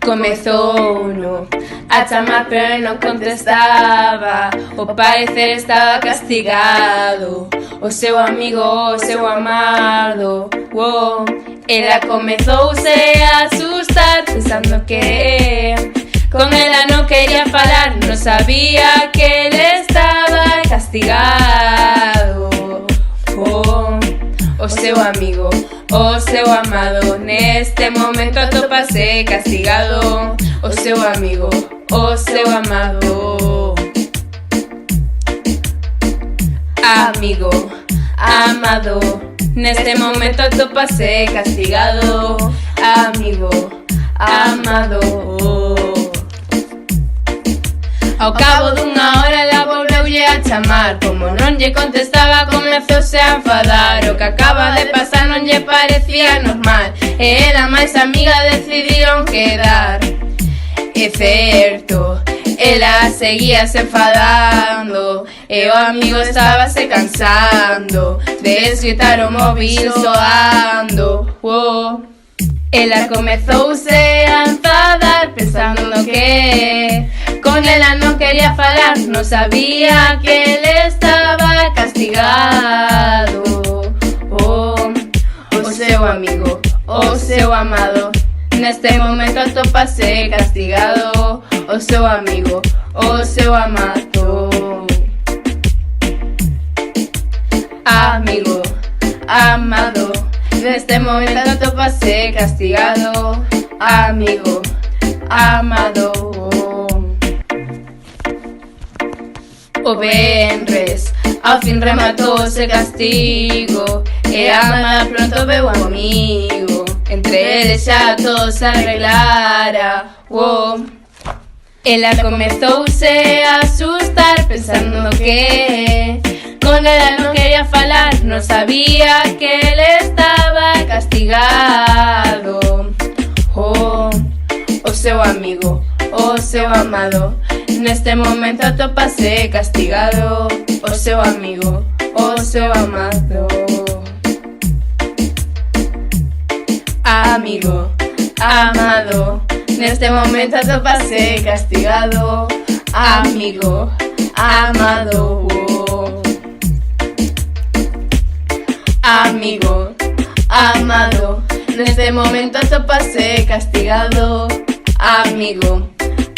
Comezou uno a chamar pero non contestaba. Ao parecer estaba castigado. O seu amigo, o seu amado, ela comezouse a asustar, pensando que con ela non quería falar. Non sabía que ele estaba castigado. O seu amigo, o seu amado, neste momento atópase castigado. O seu amigo, o seu amado. Amigo, amado, neste momento atópase castigado. Amigo, amado. Ao cabo dunha hora ela volveulle a chamar. Como non lle contestaba comezouse a enfadar. O que acaba de pasar non lle parecía normal, e ela máis amiga decidiron quedar. É certo, ela seguía se enfadando, e o amigo estaba se cansando de escutar o móvil soando. Ela comezouse a enfadar, pensando que con ela non quería falar. Non sabía que ele estaba castigado. O seu amigo, o seu amado, neste momento atópase castigado. O seu amigo, o seu amado. Amigo, amado, neste momento atópase castigado. Amigo, amado. O venres, ao fin rematou ese castigo, e a mañá pronto veu un amigo. Entre eles xa todo se arreglara. Ela comezouse a asustar, pensando que con ela non quería falar. Non sabía que ele estaba castigado. O seu amigo, o seu amado, neste momento atópase castigado. O seu amigo, o seu amado. Amigo, amado, neste momento atópase castigado. Amigo, amado. Amigo, amado, neste momento atópase castigado. Amigo,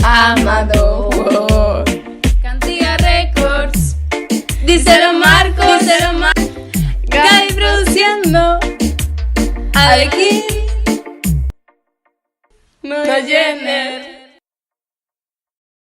amado. Cantiga Records. Díselo Marcos, Gaby produciendo. Alequín, no Jenner.